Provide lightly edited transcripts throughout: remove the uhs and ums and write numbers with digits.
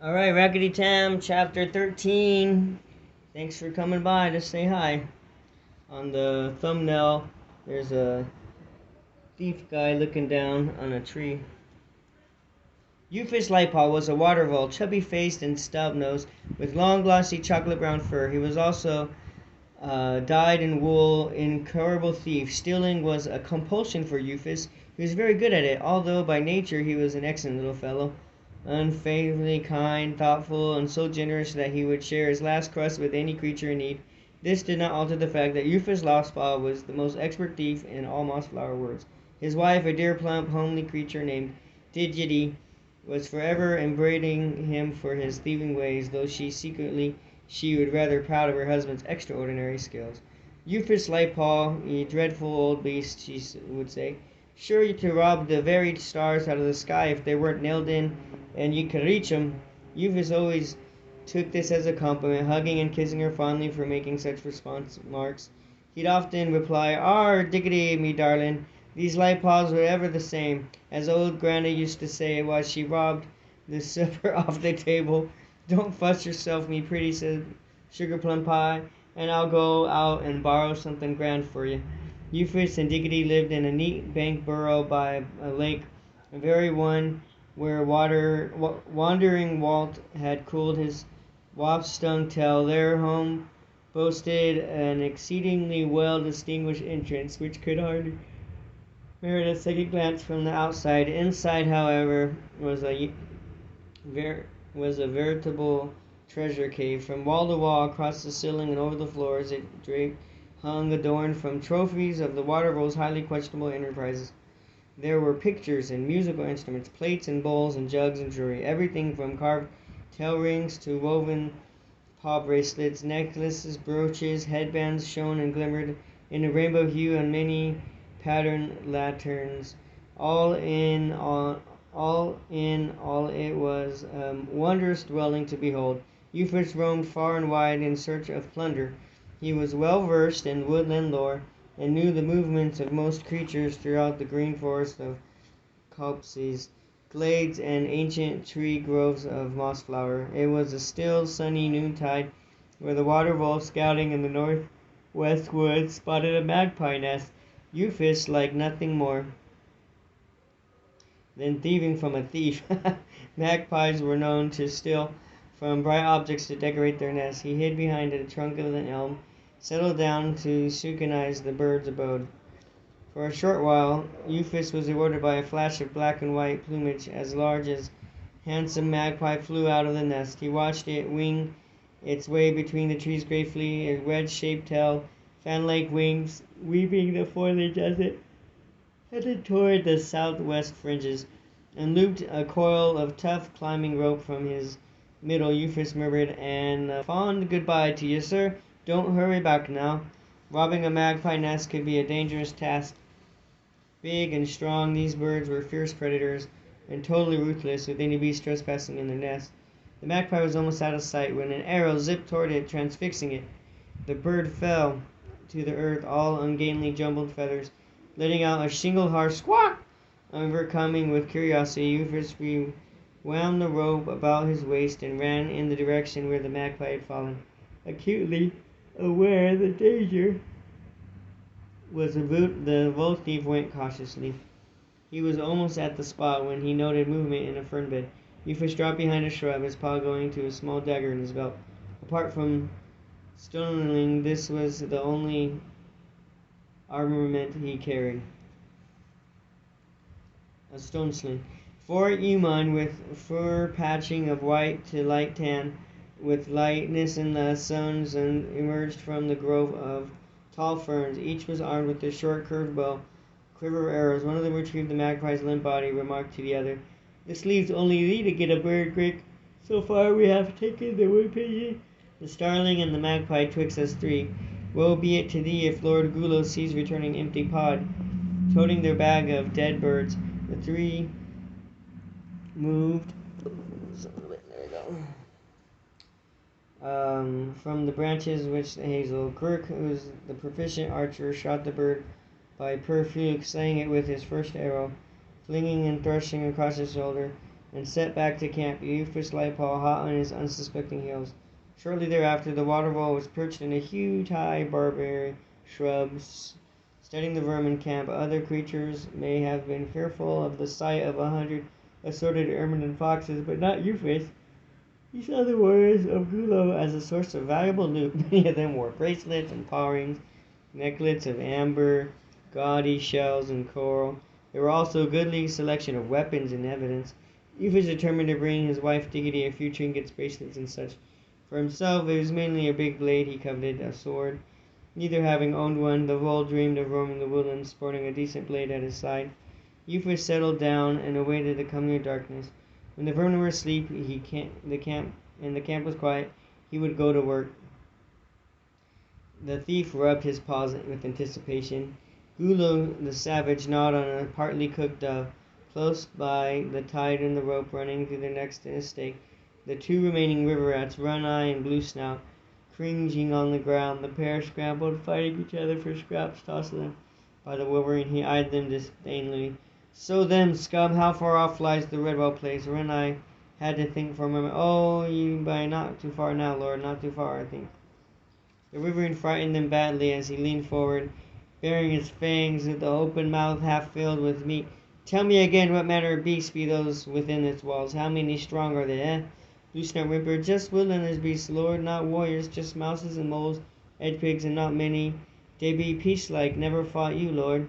Alright, Rakkety Tam, chapter 13. Thanks for coming by to say hi. On the thumbnail, there's a thief guy looking down on a tree. Euphis Lightpaw was a water vole, chubby-faced and stub-nosed, with long, glossy, chocolate-brown fur. He was also dyed-in-wool, incurable thief. Stealing was a compulsion for Euphis. He was very good at it, although by nature he was an excellent little fellow. Unfailingly kind, thoughtful, and so generous that he would share his last crust with any creature in need. This did not alter the fact that Euphis Lightpaw was the most expert thief in all Mossflower Woods. His wife, a dear, plump, homely creature named Digity, was forever upbraiding him for his thieving ways, though she was rather proud of her husband's extraordinary skills. Euphis Lightpaw, ye dreadful old beast, she would say, sure to rob the very stars out of the sky if they weren't nailed in and you could reach 'em. Euphis always took this as a compliment, hugging and kissing her fondly for making such response marks. He'd often reply, "Arr, diggity, me darlin', these light paws were ever the same," as old Granda used to say while she robbed the supper off the table. "Don't fuss yourself, me pretty," said Sugar Plum Pie, "and I'll go out and borrow something grand for you." Euphis and Diggity lived in a neat bank burrow by a lake, the very one where wandering Walt had cooled his wasp-stung tail. Their home boasted an exceedingly well-distinguished entrance, which could hardly merit a second glance from the outside. Inside, however, was a veritable treasure cave. From wall to wall, across the ceiling and over the floors, it draped, hung, adorned from trophies of the water vole's highly questionable enterprises. There were pictures and musical instruments, plates and bowls and jugs and jewelry, everything from carved tail rings to woven paw bracelets, necklaces, brooches, headbands shone and glimmered in a rainbow hue on many patterned lanterns. All in all, it was a wondrous dwelling to behold. Euphis roamed far and wide in search of plunder. He was well versed in woodland lore, and knew the movements of most creatures throughout the green forest of copses, glades, and ancient tree groves of mossflower. It was a still, sunny noontide, where the water vole, scouting in the northwest woods, spotted a magpie nest. Euphis liked nothing more than thieving from a thief. Magpies were known to steal from bright objects to decorate their nests. He hid behind the trunk of an elm, settled down to scrutinize the bird's abode. For a short while, Euphis was rewarded by a flash of black and white plumage as large as handsome magpie flew out of the nest. He watched it wing its way between the trees gracefully, a wedge-shaped tail, fan-like wings, weaving the foliage as it headed toward the southwest fringes, and looped a coil of tough climbing rope from his middle. Euphis murmured, "And a fond goodbye to you, sir. Don't hurry back now." Robbing a magpie nest could be a dangerous task. Big and strong, these birds were fierce predators and totally ruthless with any beast trespassing in their nest. The magpie was almost out of sight when an arrow zipped toward it, transfixing it. The bird fell to the earth, all ungainly jumbled feathers, letting out a single harsh squawk. Overcoming with curiosity, Euphis wound the rope about his waist and ran in the direction where the magpie had fallen. Acutely aware of the danger the vole thief went cautiously. He was almost at the spot when he noted movement in a fern bed. Euphis dropped behind a shrub, his paw going to a small dagger in his belt. Apart from stoneling, this was the only armament he carried. A stone sling. For Eamon, with fur patching of white to light tan, with lightness in the suns, and emerged from the grove of tall ferns. Each was armed with a short curved bow, quiver of arrows. One of them retrieved the magpie's limp body, remarked to the other, "This leaves only thee to get a bird, Crick. So far we have taken the wood pigeon, the starling, and the magpie twixt us three. Woe be it to thee if Lord Gulo sees returning empty pod." Toting their bag of dead birds, the three moved. There we go. From the branches which the hazel. Kirk, who was the proficient archer, shot the bird by pure fluke, slaying it with his first arrow, flinging and thrusting across his shoulder. and set back to camp, Euphis Lightpaw hot on his unsuspecting heels. Shortly thereafter, the water vole was perched in a huge high barberry shrub, studying the vermin camp. Other creatures may have been fearful of the sight of 100 assorted ermine and foxes, but not Euphis. He saw the warriors of Gulo as a source of valuable loot. Many of them wore bracelets and paw rings, necklaces of amber, gaudy shells, and coral. There were also a goodly selection of weapons and evidence. Euphis determined to bring his wife Diggity a few trinkets, bracelets, and such. For himself, it was mainly a big blade he coveted, a sword. Neither having owned one, the vole dreamed of roaming the woodlands, sporting a decent blade at his side. Euphis settled down and awaited the coming of darkness. When the vermin were asleep, the camp was quiet, he would go to work. The thief rubbed his paws with anticipation. Gulo the savage gnawed on a partly cooked dove. Close by, the tide and the rope running through their necks in a stake, the two remaining river rats, Run Eye and Blue Snout, cringing on the ground. The pair scrambled, fighting each other for scraps tossed to them by the wolverine. He eyed them disdainfully. So them, scum, how far off lies the Redwell place? Run Eye had to think for a moment. Oh, you by not too far now, Lord, not too far, I think. The wyvern frightened them badly as he leaned forward, baring his fangs with the open mouth half filled with meat. Tell me again, what manner of beasts be those within its walls? How many strong are they, eh? Blue Snout whimpered. Just woodlanders beasts, Lord, not warriors, just mouses and moles, edge pigs, and not many. They be peace-like, never fought you, Lord.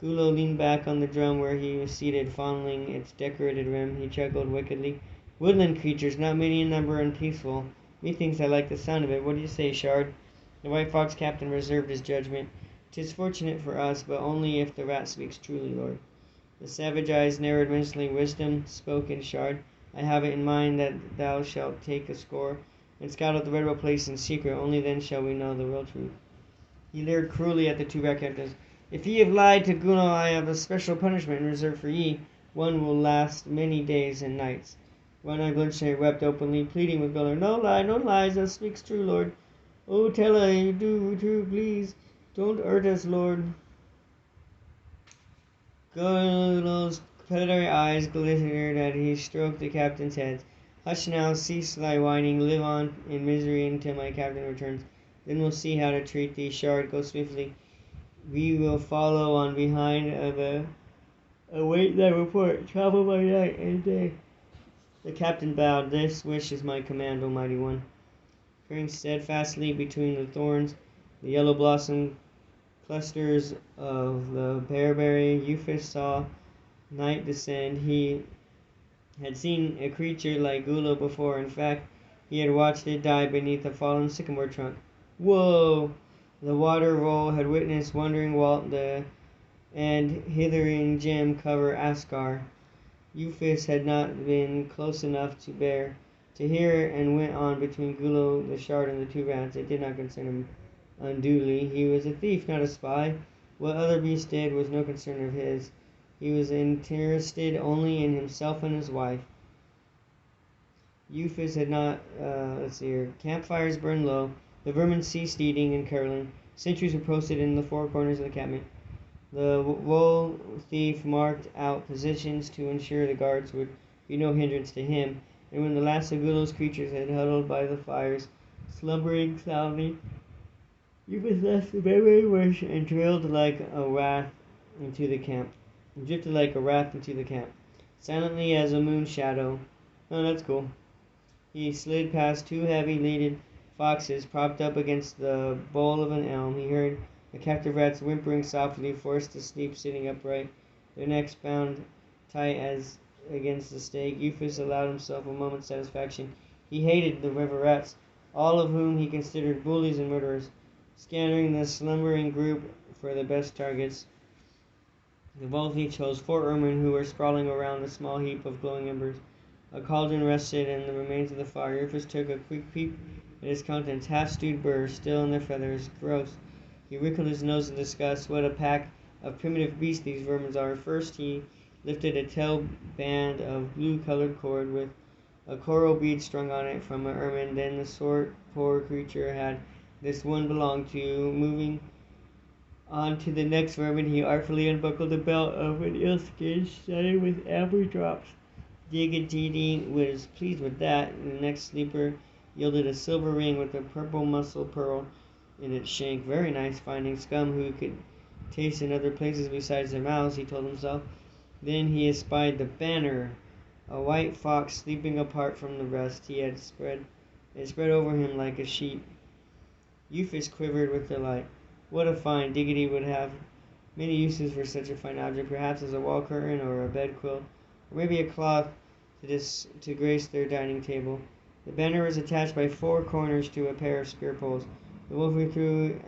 Gulo leaned back on the drum where he was seated, fondling its decorated rim. He chuckled wickedly. Woodland creatures, not many in number and peaceful. Methinks I like the sound of it. What do you say, Shard? The White Fox captain reserved his judgment. 'Tis fortunate for us, but only if the rat speaks truly, Lord. The savage eyes narrowed mentally. Wisdom spoke in Shard. I have it in mind that thou shalt take a score and scout out the Redwell place in secret. Only then shall we know the real truth. He leered cruelly at the two rat captains. If ye have lied to Guno, I have a special punishment in reserve for ye. One will last many days and nights. One-Eye Bloodshed wept openly, pleading with Gulo. No lie, no lies, thou speaks true, Lord. Oh, tell her you do true, please. Don't hurt us, Lord. Gulo's predatory eyes glittered as he stroked the captain's head. Hush now, cease thy whining, live on in misery until my captain returns. Then we'll see how to treat thee. Shard, go swiftly. We will follow on behind await thy report. Travel by night and day. The captain bowed. This wish is my command, O mighty one. Peering steadfastly between the thorns, the yellow blossom clusters of the bearberry, Euphis saw night descend. He had seen a creature like Gulo before. In fact, he had watched it die beneath a fallen sycamore trunk. Whoa! The water vole had witnessed Wandering Walt and Hithering Jim cover Ascar. Euphis had not been close enough to bear to hear, and went on between Gulo, the Shard, and the two rats. It did not concern him unduly. He was a thief, not a spy. What other beast did was no concern of his. He was interested only in himself and his wife. Euphis had not, campfires burned low. The vermin ceased eating and curling. Sentries were posted in the four corners of the cabin. The vole thief marked out positions to ensure the guards would be no hindrance to him, and when the last of Gulo's creatures had huddled by the fires, slumbering soundly, Euphis left the memory bush and drifted like a wraith into the camp. Silently as a moon shadow. Oh, that's cool. He slid past two heavy-leaded foxes propped up against the bole of an elm. He heard the captive rats whimpering softly, forced to sleep sitting upright, their necks bound tight as against the stake. Euphis allowed himself a moment's satisfaction. He hated the river rats, all of whom he considered bullies and murderers. Scattering the slumbering group for the best targets, the Volthy chose 4 ermine who were sprawling around a small heap of glowing embers. A cauldron rested in the remains of the fire. Euphis took a quick peep at its contents. Half-stewed birds, still in their feathers. Gross. He wrinkled his nose in disgust. What a pack of primitive beasts these vermin are. First he lifted a tail band of blue-colored cord with a coral bead strung on it from an ermine. Then the sort poor creature had this one belonged to. Moving on to the next vermin, he artfully unbuckled the belt of an eel skin studded with amber drops. Diggity was pleased with that, and the next sleeper yielded a silver ring with a purple muscle pearl in its shank. Very nice finding scum who could taste in other places besides their mouths, he told himself. Then he espied the banner, a white fox sleeping apart from the rest. It spread over him like a sheet. Euphis quivered with delight. What a find! Diggity would have many uses for such a fine object, perhaps as a wall curtain or a bed quilt, or maybe a cloth to grace their dining table. The banner was attached by 4 corners to a pair of spear poles. The wolf drew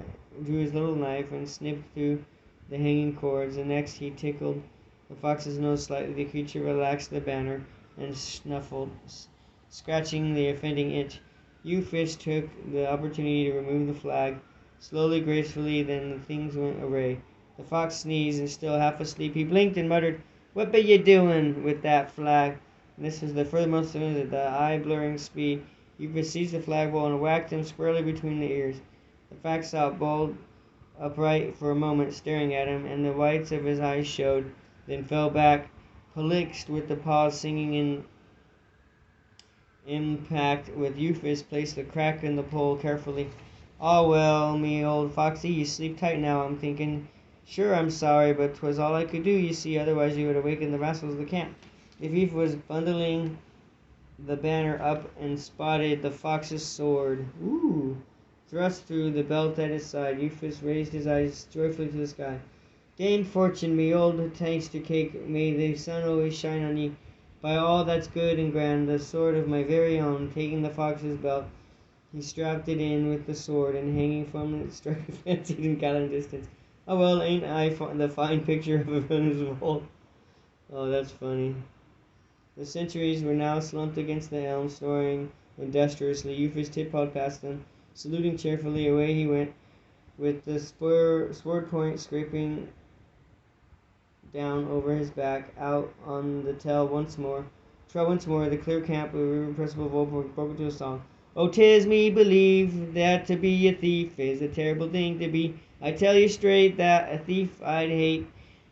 his little knife and snipped through the hanging cords, and next he tickled the fox's nose slightly. The creature relaxed the banner and snuffled, scratching the offending itch. Euphis took the opportunity to remove the flag, slowly, gracefully, then the things went awry. The fox sneezed, and still half asleep, he blinked and muttered, "What be ye doin' with that flag?" And this was the furthermost of it at the eye-blurring speed. Euphis seized the flagpole and whacked him squarely between the ears. The fox sat bolt upright for a moment, staring at him, and the whites of his eyes showed, then fell back, polyxed with the paws sinking in impact. With Euphis placed the crack in the pole carefully. "Ah, well, me old foxy, you sleep tight now, I'm thinking. Sure, I'm sorry, but 'twas all I could do, you see, otherwise you would awaken the rascals of the camp." The thief was bundling the banner up and spotted the fox's sword. Ooh! Thrust through the belt at his side. Euphis raised his eyes joyfully to the sky. "Dame Fortune, me old taster cake, may the sun always shine on ye. By all that's good and grand, the sword of my very own." Taking the fox's belt, he strapped it in with the sword, and hanging from it struck a fancied and gallant distance. "Oh well, ain't I the fine picture of a villain's old?" Oh, that's funny. The sentries were now slumped against the elm, snoring industriously. Euphis tiptoed past them, saluting cheerfully. Away he went, with the sword point scraping down over his back, out on the trail once more. The clear camp of irrepressible Volborg broke into a song. "Oh, 'tis me believe that to be a thief is a terrible thing to be. I tell you straight that a thief I'd hate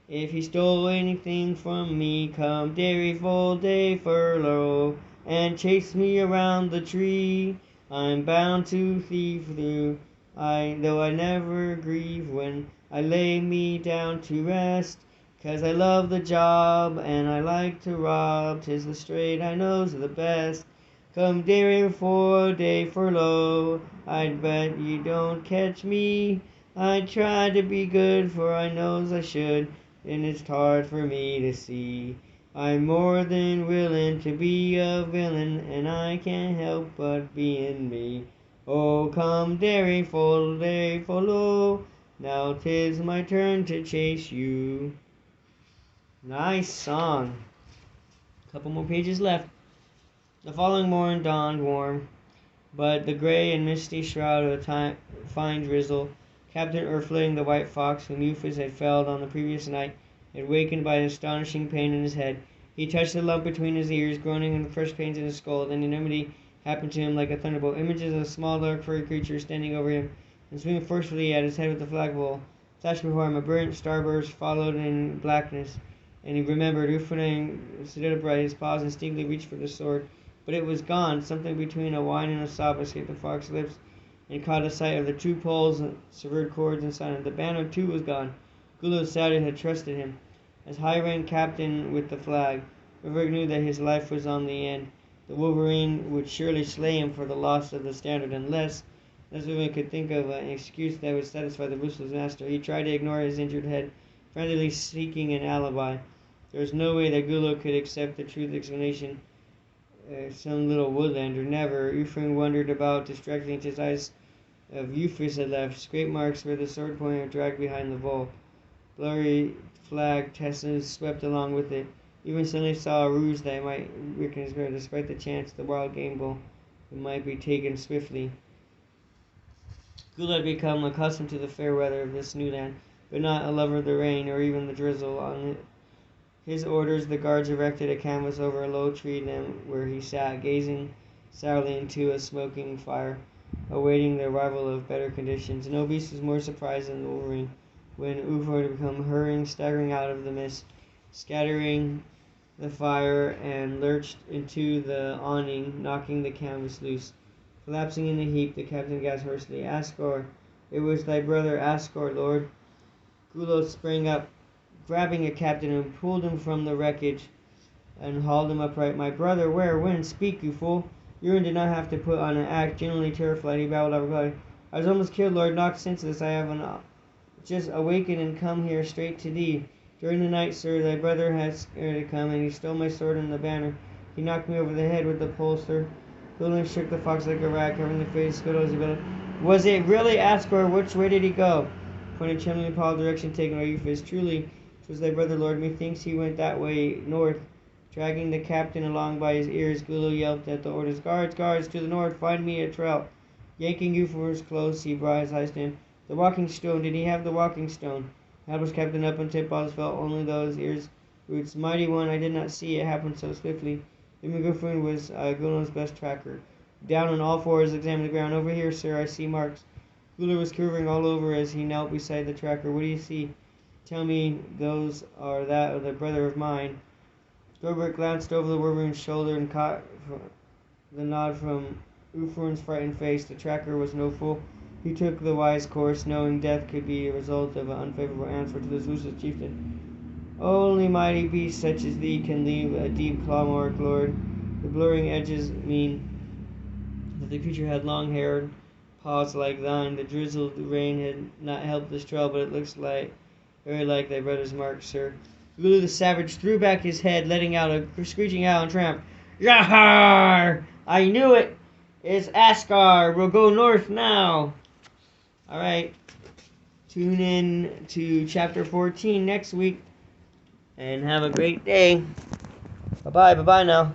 if he stole anything from me. Come dairy full day furlough and chase me around the tree. I'm bound to thief through, though I never grieve when I lay me down to rest. 'Cause I love the job and I like to rob, 'tis the straight I knows the best. Come dairy 4-day furlough, I'd bet you don't catch me. I try to be good, for I knows I should, and it's hard for me to see. I'm more than willin' to be a villain, and I can't help but bein' me. Oh, come dairy 4-day furlough, now 'tis my turn to chase you." Nice song. Couple more pages left. The following morning dawned warm, but the gray and misty shroud of a fine drizzle. Captain Earthling, the white fox whom Euphis had felled on the previous night, had wakened by an astonishing pain in his head. He touched the lump between his ears, groaning in the fresh pains in his skull. Then enormity happened to him like a thunderbolt. Images of a small, dark, furry creature standing over him and swinging forcefully at his head with the flagpole flashed before him. A brilliant starburst followed in blackness, and he remembered. Earthling stood upright, his paws instinctively reached for the sword, but it was gone. Something between a whine and a sob escaped the fox's lips, and caught a sight of the 2 poles, severed cords, and silent. The banner too was gone. Gulo Sadid had trusted him as high-rank captain with the flag. Riverick knew that his life was on the end. The Wolverine would surely slay him for the loss of the standard, unless Riverick could think of an excuse that would satisfy the ruthless master. He tried to ignore his injured head, frantically seeking an alibi. There was no way that Gulo could accept the truth explanation. Some little woodlander, never. Ephraim wandered about, distracting his eyes of Euphis had left. Scrape marks where the sword point had dragged behind the bowl. Blurry flag tassels swept along with it. Even suddenly saw a ruse that might weaken his spirit, despite the chance the wild game bull might be taken swiftly. Gulo had become accustomed to the fair weather of this new land, but not a lover of the rain or even the drizzle. On his orders, the guards erected a canvas over a low tree limb where he sat, gazing sourly into a smoking fire, awaiting the arrival of better conditions. No beast was more surprised than the wolverine when Ufo had become hurrying, staggering out of the mist, scattering the fire and lurched into the awning, knocking the canvas loose. Collapsing in a heap, the captain gasped hoarsely, "Asgore! It was thy brother Asgore, Lord!" Gulo sprang up, grabbing a captain, and pulled him from the wreckage and hauled him upright. "My brother, where? When? Speak, you fool!" Euron did not have to put on an act. Genuinely terrified, he babbled out, "I was almost killed, Lord, knocked senseless. I have just awakened and come here straight to thee. During the night, sir, thy brother had scared to come, and he stole my sword and the banner. He knocked me over the head with the pole, sir." Gulo shook the fox like a rat, covering the face, Scuddle as he bellowed, "Was it really Asgore? Which way did he go?" Pointing trembling in Paul's direction taken by Euphis. "Truly, 'twas thy brother, Lord. Methinks he went that way, north." Dragging the captain along by his ears, Gulo yelped at the orders, "Guards, guards, to the north, find me a trout." Yanking Euphor's close, he brought his eyes to him. "The walking stone, did he have the walking stone?" Hal was captain up until Paul's felt only those ears' roots. "Mighty one, I did not see it happen so swiftly." The MacGuffin was Gulo's best tracker. Down on all fours, examined the ground. "Over here, sir, I see marks." Gulo was quivering all over as he knelt beside the tracker. "What do you see?" "Tell me those are that of the brother of mine." Thorberk glanced over the wyvern's shoulder and caught the nod from Ufern's frightened face. The tracker was no fool. He took the wise course, knowing death could be a result of an unfavorable answer to this ruthless chieftain. "Only mighty beasts such as thee can leave a deep claw mark, Lord. The blurring edges mean that the creature had long hair and paws like thine. The drizzled rain had not helped this trail, but it looks very like thy brother's mark, sir." Lulu the savage threw back his head, letting out a screeching howl and triumph. "Yahar! I knew it! It's Asgore! We'll go north now!" Alright. Tune in to chapter 14 next week. And have a great day. Bye-bye. Bye-bye now.